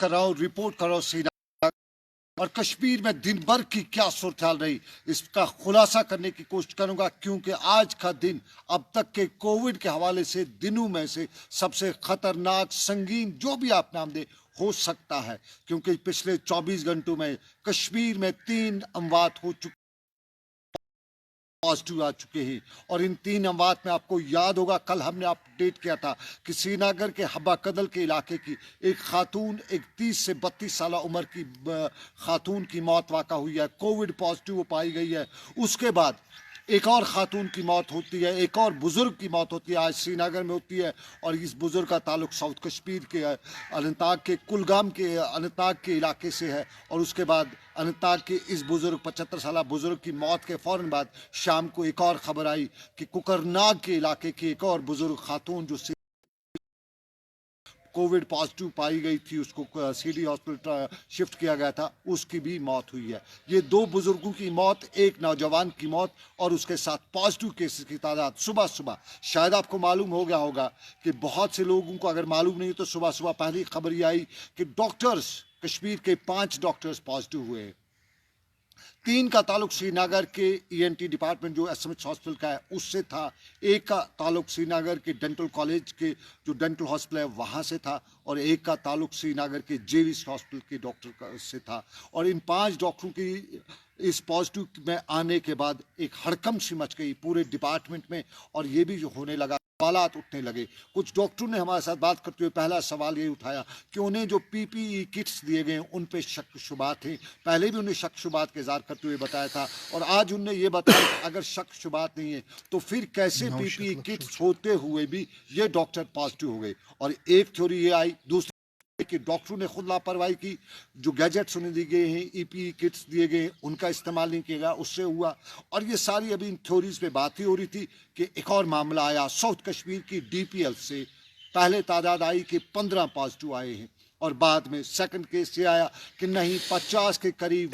कर रहा हूँ, रिपोर्ट कर रहा हूँ श्रीनगर और कश्मीर में दिन भर की क्या सूरत हाल रही, इसका खुलासा करने की कोशिश करूंगा, क्योंकि आज का दिन अब तक के कोविड के हवाले से दिनों में से सबसे खतरनाक, संगीन, जो भी आप नाम दे, हो सकता है। क्योंकि पिछले 24 घंटों में कश्मीर में 3 अमवात हो चुके, पॉजिटिव आ चुके हैं। और इन 3 अमवात में आपको याद होगा, कल हमने अपडेट किया था कि श्रीनगर के हब्बा कदल के इलाके की एक खातून, एक 30 से 32 साल उम्र की खातून की मौत वाक़ा हुई है, कोविड पॉजिटिव पाई गई है। उसके बाद एक और खातून की मौत होती है, एक और बुजुर्ग की मौत होती है, आज श्रीनगर में होती है। और इस बुजुर्ग का ताल्लुक साउथ कश्मीर के अनंतनाग के कुलगाम के अनंतनाग के इलाके से है। और उसके बाद अनंतनाग के इस बुजुर्ग 75 साल बुजुर्ग की मौत के फ़ौरन बाद शाम को एक और खबर आई कि कुकरनाग के इलाके की एक और बुजुर्ग खातून जो कोविड पॉजिटिव पाई गई थी, उसको सिटी हॉस्पिटल शिफ्ट किया गया था, उसकी भी मौत हुई है। ये 2 बुजुर्गों की मौत, एक नौजवान की मौत और उसके साथ पॉजिटिव केसेस की तादाद सुबह सुबह, शायद आपको मालूम हो गया होगा कि बहुत से लोगों को अगर मालूम नहीं तो सुबह सुबह पहली खबर ये आई कि डॉक्टर्स, कश्मीर के 5 डॉक्टर्स पॉजिटिव हुए। 3 का ताल्लुक श्रीनगर के ईएनटी डिपार्टमेंट जो एसएमएच हॉस्पिटल का है उससे था, एक का ताल्लुक श्रीनगर के डेंटल कॉलेज के जो डेंटल हॉस्पिटल है वहाँ से था, और एक का ताल्लुक श्रीनगर के जेविस हॉस्पिटल के डॉक्टर से था। और इन 5 डॉक्टरों की इस पॉजिटिव में आने के बाद एक हड़कंप सी मच गई पूरे डिपार्टमेंट में, और ये भी जो होने लगा, सवालात उठने लगे। कुछ डॉक्टरों ने हमारे साथ बात करते हुए पहला सवाल ये उठाया कि उन्हें जो पीपीई किट्स दिए गए उन पे शक शुबात थे। पहले भी उन्हें शक शुबात के इज़हार करते हुए बताया था, और आज उन्हें ये बताया कि अगर शक शुबात नहीं है तो फिर कैसे पीपीई किट्स होते हुए भी ये डॉक्टर पॉजिटिव हो गए। और एक थ्योरी ये आई, दूसरी कि डॉक्टरों ने खुद लापरवाही की, जो गैजेट्स उन्हें दिए गए हैं, ईपी किट्स दिए गए, उनका इस्तेमाल नहीं किया गया, उससे हुआ। और ये सारी अभी इन थ्योरीज पे बात ही हो रही थी कि एक और मामला आया साउथ कश्मीर की डीपीएल से। पहले तादाद आई कि 15 पॉजिटिव आए हैं, और बाद में सेकंड केस ये आया कि नहीं 50 के करीब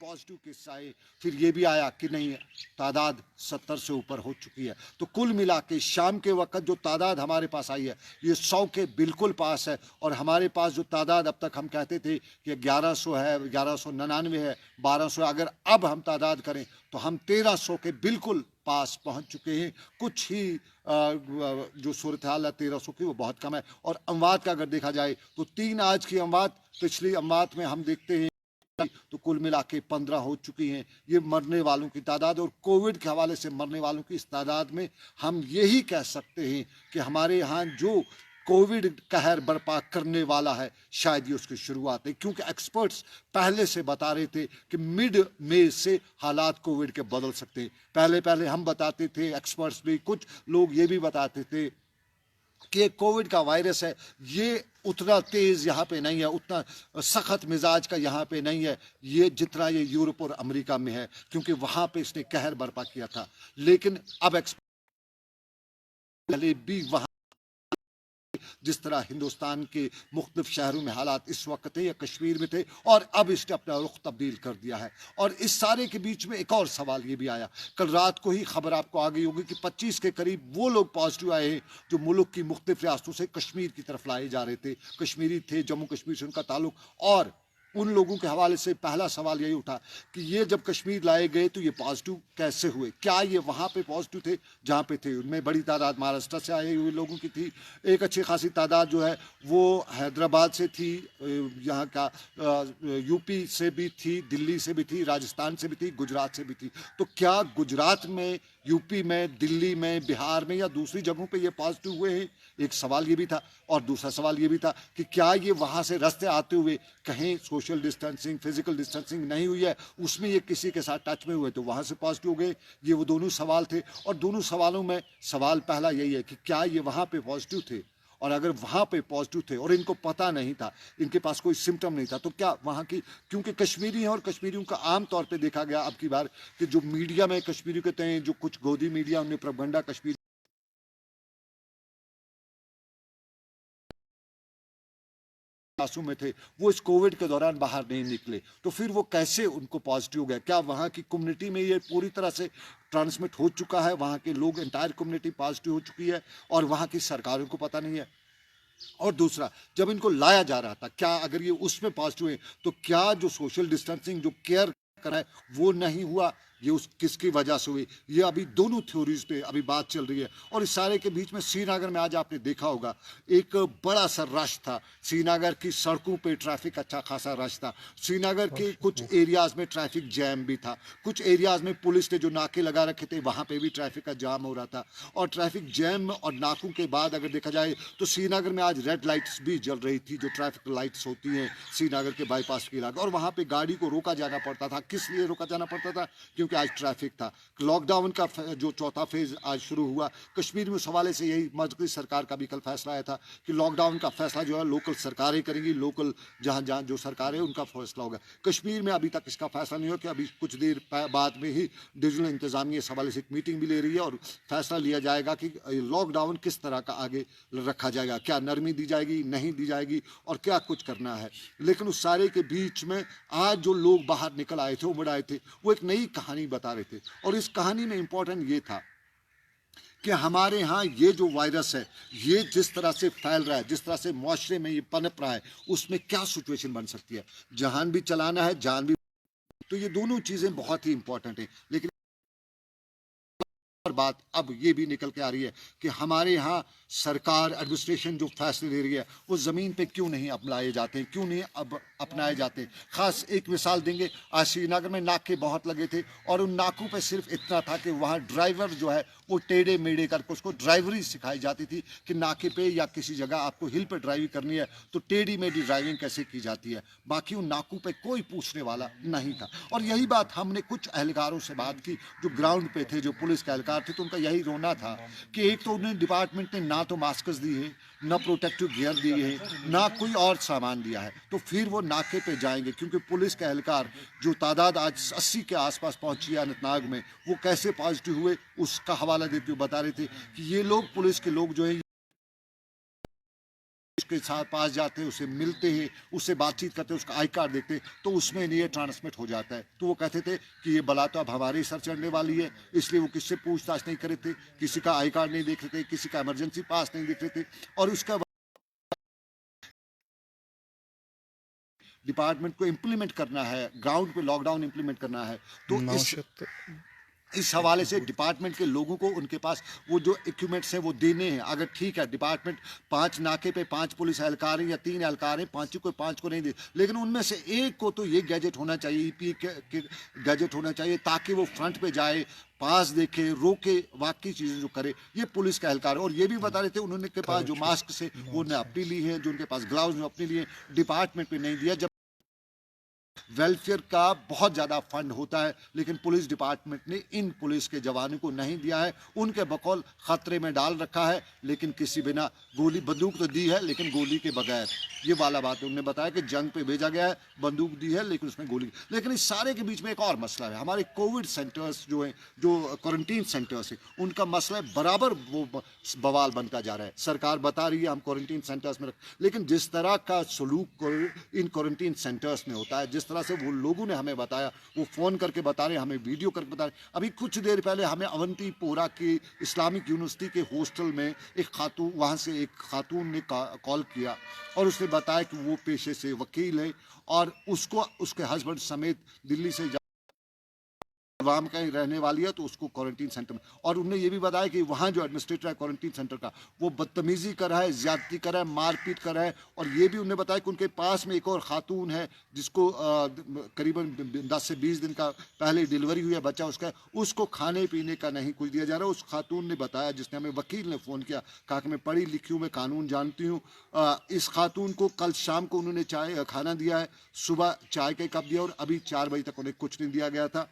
पॉजिटिव केस आए। फिर ये भी आया कि नहीं तादाद 70 से ऊपर हो चुकी है। तो कुल मिला के शाम के वक्त जो तादाद हमारे पास आई है ये 100 के बिल्कुल पास है। और हमारे पास जो तादाद अब तक हम कहते थे कि 1100 है, 1199 है, 1200 है, अगर अब हम तादाद करें तो हम 1300 के बिल्कुल पास पहुंच चुके हैं। कुछ ही जो सूरत हाल है 1300 की वो बहुत कम है। और अमवात का अगर देखा जाए तो 3 आज की अमवात, पिछली अमवात में हम देखते हैं तो कुल मिला के 15 हो चुकी हैं। ये मरने वालों की तादाद, और कोविड के हवाले से मरने वालों की इस तादाद में हम यही कह सकते हैं कि हमारे यहाँ जो कोविड कहर बर्पा करने वाला है शायद ये उसकी शुरुआत है। क्योंकि एक्सपर्ट्स पहले से बता रहे थे कि मिड मई से हालात कोविड के बदल सकते हैं। पहले पहले हम बताते थे, एक्सपर्ट्स भी, कुछ लोग ये भी बताते थे कि कोविड का वायरस है, ये उतना तेज़ यहाँ पे नहीं है, उतना सख्त मिजाज का यहाँ पे नहीं है ये जितना ये यूरोप और अमेरिका में है, क्योंकि वहाँ पे इसने कहर बर्पा किया था। लेकिन अब पहले भी वहाँ जिस तरह हिंदुस्तान के मुख्तलिफ शहरों में हालात इस वक्त थे या कश्मीर में थे, और अब इसने अपना रुख तब्दील कर दिया है। और इस सारे के बीच में एक और सवाल ये भी आया, कल रात को ही खबर आपको आ गई होगी कि 25 के करीब वो लोग पॉजिटिव आए हैं जो मुल्क की मुख्तलिफ रियासतों से कश्मीर की तरफ लाए जा रहे थे, कश्मीरी थे, जम्मू कश्मीर से उनका ताल्लुक। और उन लोगों के हवाले से पहला सवाल यही उठा कि ये जब कश्मीर लाए गए तो ये पॉजिटिव कैसे हुए, क्या ये वहाँ पे पॉजिटिव थे जहाँ पे थे। उनमें बड़ी तादाद महाराष्ट्र से आए हुए लोगों की थी, एक अच्छी खासी तादाद जो है वो हैदराबाद से थी, यहाँ का यूपी से भी थी, दिल्ली से भी थी, राजस्थान से भी थी, गुजरात से भी थी। तो क्या गुजरात में, यूपी में, दिल्ली में, बिहार में या दूसरी जगहों पे ये पॉजिटिव हुए हैं, एक सवाल ये भी था। और दूसरा सवाल ये भी था कि क्या ये वहाँ से रास्ते आते हुए कहीं सोशल डिस्टेंसिंग, फिजिकल डिस्टेंसिंग नहीं हुई है, उसमें ये किसी के साथ टच में हुए तो वहाँ से पॉजिटिव हो गए। ये वो दोनों सवाल थे, और दोनों सवालों में सवाल पहला यही है कि क्या ये वहाँ पे पॉजिटिव थे, और अगर वहाँ पे पॉजिटिव थे और इनको पता नहीं था, इनके पास कोई सिम्टम नहीं था, तो क्या वहाँ की, क्योंकि कश्मीरी हैं और कश्मीरियों का आम तौर पे देखा गया अब की बार कि जो मीडिया में कश्मीरी कहते हैं, जो कुछ गोदी मीडिया उन्हें प्रोपेगेंडा कश्मीर क्लासों में थे, वो इस कोविड के दौरान बाहर नहीं निकले, तो फिर वो कैसे उनको पॉजिटिव हो गया। क्या वहाँ की कम्युनिटी में ये पूरी तरह से ट्रांसमिट हो चुका है, वहाँ के लोग, एंटायर कम्युनिटी पॉजिटिव हो चुकी है और वहाँ की सरकारों को पता नहीं है। और दूसरा, जब इनको लाया जा रहा था, क्या अगर ये उसमें पॉजिटिव है तो क्या जो सोशल डिस्टेंसिंग जो केयर करा है वो नहीं हुआ? ये उस किसकी वजह से हुई? ये अभी दोनों थ्योरीज पे अभी बात चल रही है। और इस सारे के बीच में श्रीनगर में आज आपने देखा होगा एक बड़ा सा रश था। श्रीनगर की सड़कों पे ट्रैफिक अच्छा खासा रश था। श्रीनगर के कुछ एरियाज में ट्रैफिक जैम भी था। कुछ एरियाज में पुलिस ने जो नाके लगा रखे थे वहां पे भी ट्रैफिक का जाम हो रहा था। और ट्रैफिक जैम और नाकों के बाद अगर देखा जाए तो श्रीनगर में आज रेड लाइट्स भी जल रही थी, जो ट्रैफिक लाइट्स होती हैं श्रीनगर के बाईपास के इलाके। और वहां पे गाड़ी को रोका जाना पड़ता था। किस लिए रोका जाना पड़ता था? क्योंकि आज ट्रैफिक था। लॉकडाउन का जो चौथा फेज आज शुरू हुआ, कश्मीर में उस हवाले से यही मरकजी सरकार का भी कल फैसला आया था कि लॉकडाउन का फैसला जो है लोकल सरकारें करेंगी। लोकल जहां जहां जो सरकार है उनका फैसला होगा। कश्मीर में अभी तक इसका फैसला नहीं हुआ कि अभी कुछ देर बाद में ही डिविजनल इंतजामिया इस हवाले से एक मीटिंग भी ले रही है और फैसला लिया जाएगा कि लॉकडाउन किस तरह का आगे रखा जाएगा। क्या नरमी दी जाएगी, नहीं दी जाएगी, और क्या कुछ करना है। लेकिन उस सारे के बीच में आज जो लोग बाहर निकल आए थे, उमड़ आए थे, वो एक नई कहानी बता रहे थे। और इस कहानी में इंपॉर्टेंट ये था कि हमारे यहाँ ये जो वायरस है, ये जिस तरह से फैल रहा है, जिस तरह से मुआशरे में ये पनप रहा है, उसमें क्या सिचुएशन बन सकती है। जहान भी चलाना है, जान भी, तो ये दोनों चीजें बहुत ही इंपॉर्टेंट है। लेकिन और बात अब ये भी निकल के आ रही है कि हमारे यहाँ सरकार एडमिनिस्ट्रेशन जो फैसले ले रही है वो ज़मीन पे क्यों नहीं अपनाए जाते हैं, क्यों नहीं अब अपनाए जाते हैं। खास एक मिसाल देंगे, आज श्रीनगर में नाके बहुत लगे थे और उन नाकों पे सिर्फ इतना था कि वहाँ ड्राइवर जो है वो टेढ़े मेढ़े करके उसको ड्राइवरी सिखाई जाती थी कि नाके पे या किसी जगह आपको हिल पे ड्राइविंग करनी है तो टेढ़ी मेढ़ी ड्राइविंग कैसे की जाती है। बाकी उन नाकों पे कोई पूछने वाला नहीं था। और यही बात हमने कुछ एहलकारों से बात की जो ग्राउंड पे थे, जो पुलिस के एहलकार थे, तो उनका यही रोना था कि एक तो उन्हें डिपार्टमेंट ने ना तो मास्क दिए, ना प्रोटेक्टिव गियर दिए है, ना कोई और सामान दिया है, तो फिर वो नाके पे जाएंगे। क्योंकि पुलिस के एहलकार जो तादाद आज 80 के आसपास पहुंची है अनंतनाग में, वो कैसे पॉजिटिव हुए उसका हवाला देते हुए बता रहे थे कि ये लोग, पुलिस के लोग जो है उसके साथ पास जाते हैं, उसे मिलते हैं, उससे बातचीत करते हैं, उसका आई कार्ड देखते हैं, तो उसमें ये ट्रांसमिट हो जाता है। तो वो कहते थे कि ये बला तो अब हमारे सर चढ़ने वाली है, इसलिए वो किससे पूछताछ नहीं कर रहे थे, किसी का आई कार्ड नहीं देख रहे थे, किसी का इमरजेंसी पास नहीं देख रहे थे। और उसका डिपार्टमेंट को इम्प्लीमेंट करना है, ग्राउंड पे लॉकडाउन इम्प्लीमेंट करना है, तो इस हवाले से डिपार्टमेंट के लोगों को उनके पास वो जो इक्विपमेंट्स हैं वो देने हैं। अगर ठीक है डिपार्टमेंट 5 नाके पे 5 पुलिस एहलकार हैं या 3 एहलकार हैं, 5 को नहीं दे, लेकिन उनमें से एक को तो ये गैजेट होना चाहिए, ईपी के गैजेट होना चाहिए, ताकि वो फ्रंट पे जाए, पास देखे, रोके, बाकी चीज़ें जो करे, ये पुलिस का एहलकार। और ये भी बता रहे थे उन्होंने के पास जो मास्क से वो ने अपनी ली है, जो उनके पास ग्लव्स अपने लिए डिपार्टमेंट पे नहीं दिया। जब वेलफेयर का बहुत ज़्यादा फंड होता है, लेकिन पुलिस डिपार्टमेंट ने इन पुलिस के जवानों को नहीं दिया है, उनके बकौल ख़तरे में डाल रखा है। लेकिन किसी बिना गोली, बंदूक तो दी है लेकिन गोली के बगैर, ये वाला बात है। उन्होंने बताया कि जंग पे भेजा गया है, बंदूक दी है लेकिन उसमें गोली। लेकिन इस सारे के बीच में एक और मसला है, हमारे कोविड सेंटर्स जो हैं, जो क्वारंटीन सेंटर्स हैं, उनका मसला बराबर वो बवाल बनता जा रहा है। सरकार बता रही है हम क्वारंटीन सेंटर्स में लेकिन जिस तरह का सलूक इन क्वारंटीन सेंटर्स में होता है, जिस तरह से वो लोगों ने हमें बताया, वो फ़ोन करके बता रहे हैं, हमें वीडियो करके बता रहे हैं। अभी कुछ देर पहले हमें अवंतीपोरा की इस्लामिक यूनिवर्सिटी के हॉस्टल में एक खातून, वहाँ से एक खातून ने कॉल किया और उसने बताया कि वो पेशे से वकील है और उसको उसके हस्बैंड समेत दिल्ली से वाम का ही रहने वाली है, तो उसको क्वारंटीन सेंटर में। और उन्होंने ये भी बताया कि वहाँ जो एडमिनिस्ट्रेटर है क्वारंटीन सेंटर का, वो बदतमीजी कर रहा है, ज्यादती कर रहा है, मारपीट कर रहा है। और ये भी उन्होंने बताया कि उनके पास में एक और खातून है जिसको करीबन 10 से 20 दिन का पहले डिलीवरी हुई है बच्चा उसका, उसको खाने पीने का नहीं कुछ दिया जा रहा। उस खातून ने बताया, जिसने हमें वकील ने फ़ोन किया, कहा कि मैं पढ़ी लिखी हूँ, मैं कानून जानती हूँ। इस खातून को कल शाम को उन्होंने खाना दिया है, सुबह चाय का कप दिया और अभी 4 बजे तक उन्हें कुछ नहीं दिया गया था।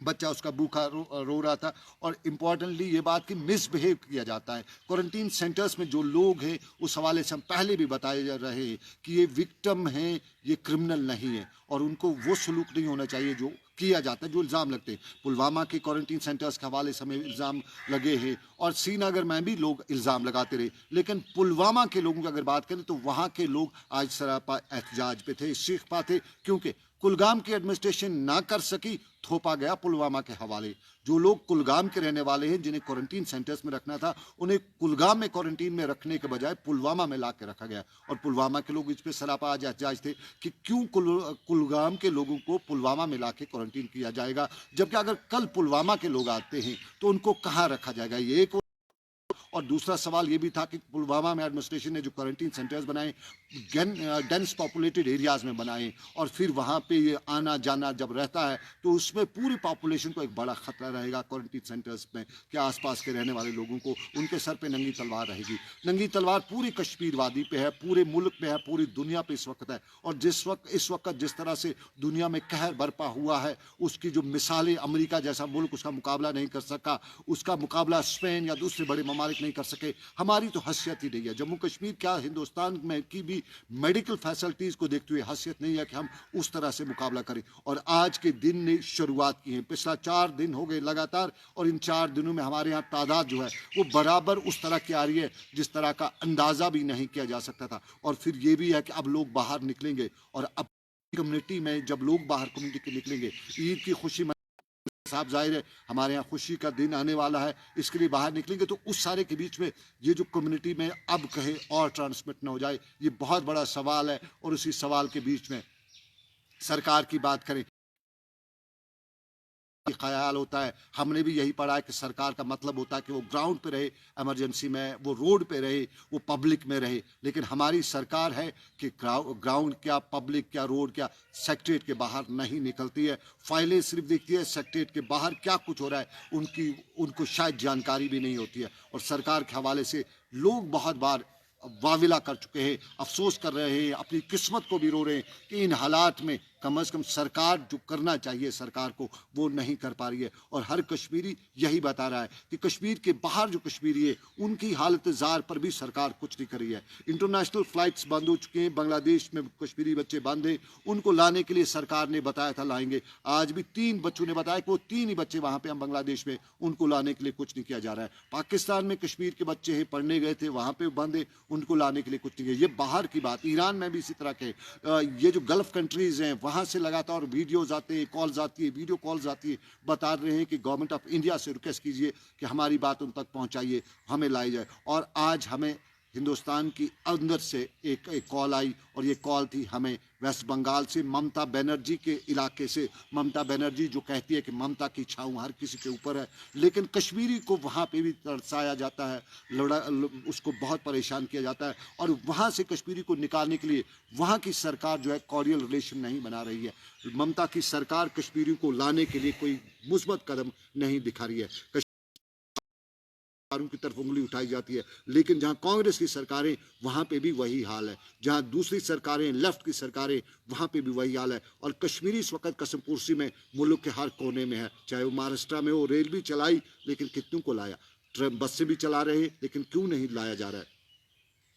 बच्चा उसका भूखा रो रहा था। और इम्पॉर्टेंटली ये बात कि मिसबिहेव किया जाता है क्वारंटीन सेंटर्स में। जो लोग हैं उस हवाले से हम पहले भी बताए जा रहे हैं कि ये विक्टिम हैं, ये क्रिमिनल नहीं है और उनको वो सलूक नहीं होना चाहिए जो किया जाता है, जो इल्ज़ाम लगते हैं। पुलवामा के क्वारंटीन सेंटर्स के हवाले से हमें इल्ज़ाम लगे हैं और श्रीनगर में भी लोग इल्ज़ाम लगाते रहे। लेकिन पुलवामा के लोगों की अगर बात करें तो वहाँ के लोग आज सरापा एहतजाज पे थे, शिकवा थे, क्योंकि कुलगाम की एडमिनिस्ट्रेशन ना कर सकी, थोपा गया पुलवामा के हवाले। जो लोग कुलगाम के रहने वाले हैं, जिन्हें क्वारंटीन सेंटर्स में रखना था, उन्हें कुलगाम में क्वारंटीन में रखने के बजाय पुलवामा में ला के रखा गया। और पुलवामा के लोग इस पे सरापा जायज थे कि क्यों कुलगाम के लोगों को पुलवामा में ला के क्वारंटीन किया जाएगा, जबकि अगर कल पुलवामा के लोग आते हैं तो उनको कहाँ रखा जाएगा। ये एक। और दूसरा सवाल ये भी था कि पुलवामा में एडमिनिस्ट्रेशन ने जो क्वारंटीन सेंटर्स बनाए, डेंस पॉपुलेटेड एरियाज में बनाए, और फिर वहाँ पे ये आना जाना जब रहता है तो उसमें पूरी पॉपुलेशन को एक बड़ा खतरा रहेगा। क्वारंटीन सेंटर्स में के आसपास के रहने वाले लोगों को उनके सर पे नंगी तलवार रहेगी। नंगी तलवार पूरी कश्मीर वादी पे है, पूरे मुल्क पे है, पूरी दुनिया पे इस वक्त है। और इस वक्त जिस तरह से दुनिया में कहर बरपा हुआ है, उसकी जो मिसालें, अमेरिका जैसा मुल्क उसका मुकाबला नहीं कर सका, उसका मुकाबला स्पेन या दूसरे बड़े ममालिक नहीं कर सके, हमारी तो हैसियत ही नहीं है। जम्मू कश्मीर क्या हिंदुस्तान में की भी मेडिकल फैसिलिटीज को देखते हुए हैसियत नहीं है कि हम उस तरह से मुकाबला करें। और आज के दिन ने शुरुआत की है, पिछला 4 दिन हो गए लगातार, और इन 4 दिनों में हमारे यहाँ तादाद जो है वो बराबर उस तरह की आ रही है जिस तरह का अंदाजा भी नहीं किया जा सकता था। और फिर ये भी है कि अब लोग बाहर निकलेंगे, और अब कम्युनिटी में जब लोग बाहर कम्युनिटी के निकलेंगे, ईद की खुशी साहब, जाहिर है हमारे यहाँ खुशी का दिन आने वाला है, इसके लिए बाहर निकलेंगे, तो उस सारे के बीच में ये जो कम्युनिटी में अब कहे और ट्रांसमिट ना हो जाए, ये बहुत बड़ा सवाल है। और उसी सवाल के बीच में सरकार की बात करें, ख्याल होता है, हमने भी यही पढ़ा है कि सरकार का मतलब होता है कि वो ग्राउंड पे रहे, इमरजेंसी में वो रोड पे रहे, वो पब्लिक में रहे। लेकिन हमारी सरकार है कि ग्राउंड क्या, पब्लिक क्या, रोड क्या, सेक्रेटरीट के बाहर नहीं निकलती है। फाइलें सिर्फ देखती है, सेक्रेटरीट के बाहर क्या कुछ हो रहा है उनको शायद जानकारी भी नहीं होती है। और सरकार के हवाले से लोग बहुत बार वाविला कर चुके हैं, अफसोस कर रहे हैं, अपनी किस्मत को भी रो रहे हैं कि इन हालात में कम से कम सरकार जो करना चाहिए सरकार को, वो नहीं कर पा रही है। और हर कश्मीरी यही बता रहा है कि कश्मीर के बाहर जो कश्मीरी है, उनकी हालत जार पर भी सरकार कुछ नहीं कर रही है। इंटरनेशनल फ्लाइट्स बंद हो चुके हैं, बांग्लादेश में कश्मीरी बच्चे बंद हैं, उनको लाने के लिए सरकार ने बताया था लाएंगे। आज भी 3 बच्चों ने बताया कि वो 3 ही बच्चे वहाँ पे हम बांग्लादेश में, उनको लाने के लिए कुछ नहीं किया जा रहा है। पाकिस्तान में कश्मीर के बच्चे हैं, पढ़ने गए थे, वहाँ पे बंद है, उनको लाने के लिए कुछ नहीं किया। ये बाहर की बात। ईरान में भी इसी तरह के ये जो गल्फ कंट्रीज हैं, वहाँ से लगातार वीडियोज़ आते हैं, कॉल्स आती है, वीडियो कॉल्स आती है, बता रहे हैं कि गवर्नमेंट ऑफ इंडिया से रिक्वेस्ट कीजिए कि हमारी बात उन तक पहुँचाइए, हमें लाई जाए। और आज हमें हिंदुस्तान की अंदर से एक कॉल आई, और ये कॉल थी हमें वेस्ट बंगाल से, ममता बनर्जी के इलाके से। ममता बनर्जी जो कहती है कि ममता की छाँव हर किसी के ऊपर है, लेकिन कश्मीरी को वहाँ पे भी तरसाया जाता है, उसको बहुत परेशान किया जाता है। और वहाँ से कश्मीरी को निकालने के लिए वहाँ की सरकार जो है कॉर्डियल रिलेशन नहीं बना रही है। ममता की सरकार कश्मीरी को लाने के लिए कोई मुस्बत कदम नहीं दिखा रही है, की तरफ उंगली उठाई जाती है। लेकिन जहां कांग्रेस की सरकारें, वहां पे भी वही हाल है। जहां दूसरी सरकारें, लेफ्ट की सरकारें, वहां पे भी वही हाल है। और कश्मीरी इस वक्त कसमपुर्सी में मुल्क के हर कोने में है। चाहे वो महाराष्ट्र में हो, रेल भी चलाई, लेकिन कितनों को लाया? ट्रेन बस से भी चला रहे, लेकिन क्यों नहीं लाया जा रहा है?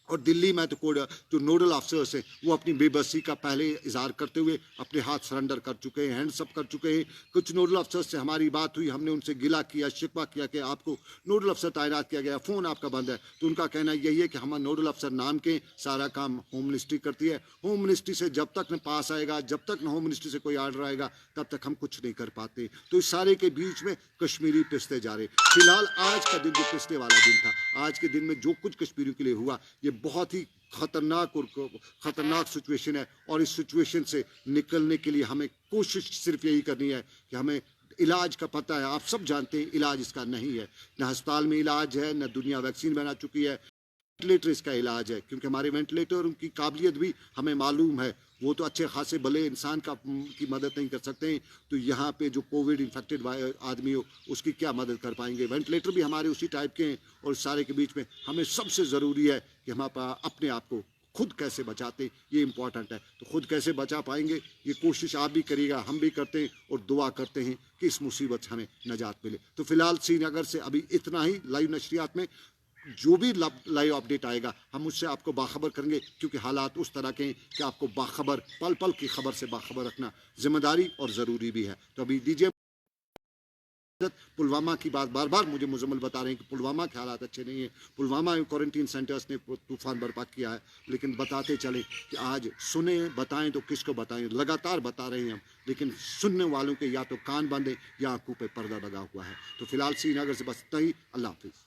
और दिल्ली में तो जो नोडल अफसर्स हैं, वो अपनी बेबसी का पहले इजहार करते हुए अपने हाथ सरेंडर कर चुके हैं, हैंड्सअप कर चुके हैं। कुछ नोडल अफसर्स से हमारी बात हुई, हमने उनसे गिला किया, शिकवा किया कि आपको नोडल अफसर तैनात किया गया, फ़ोन आपका बंद है। तो उनका कहना यही है कि हम नोडल अफसर नाम के, सारा काम होम मिनिस्ट्री करती है। होम मिनिस्ट्री से जब तक न पास आएगा, जब तक न होम मिनिस्ट्री से कोई आर्डर आएगा, तब तक हम कुछ नहीं कर पाते। तो इस सारे के बीच में कश्मीरी पिसते जा रहे। फिलहाल आज का दिन जो पिसने वाला दिन था, आज के दिन में जो कुछ कश्मीरियों के लिए हुआ, ये बहुत ही खतरनाक सिचुएशन है। और इस सिचुएशन से निकलने के लिए हमें कोशिश सिर्फ यही करनी है कि हमें इलाज का पता है, आप सब जानते हैं इलाज इसका नहीं है, न अस्पताल में इलाज है, न दुनिया वैक्सीन बना चुकी है। वेंटिलेटर इसका इलाज है, क्योंकि हमारे वेंटिलेटर की काबिलियत भी हमें मालूम है, वो तो अच्छे खासे भले इंसान की मदद नहीं कर सकते हैं, तो यहाँ पे जो कोविड इन्फेक्टेड आदमी हो उसकी क्या मदद कर पाएंगे? वेंटिलेटर भी हमारे उसी टाइप के हैं। और इस सारे के बीच में हमें सबसे ज़रूरी है कि हम अपने आप को खुद कैसे बचाते, ये इम्पॉर्टेंट है। तो खुद कैसे बचा पाएंगे, ये कोशिश आप भी करिएगा, हम भी करते हैं, और दुआ करते हैं कि इस मुसीबत से हमें नजात मिले। तो फिलहाल श्रीनगर से अभी इतना ही लाइव नशरियात में। जो भी लाइव अपडेट आएगा हम उससे आपको बाखबर करेंगे, क्योंकि हालात उस तरह के हैं कि आपको बाखबर, पल पल की खबर से बाखबर रखना जिम्मेदारी और ज़रूरी भी है। तो अभी दीजिए शिद्दत। पुलवामा की बात बार बार मुझे मुजम्मिल बता रहे हैं कि पुलवामा के हालात अच्छे नहीं हैं, पुलवामा में क्वारंटीन सेंटर्स ने तूफान बर्पा किया है, लेकिन बताते चले कि आज सुने बताएं तो किसको बताएं, लगातार बता रहे हैं हम, लेकिन सुनने वालों के या तो कान बंद है या आंखों पे पर्दा लगा हुआ है। तो फिलहाल श्रीनगर से बस इतना ही। अल्लाह हाफिज़।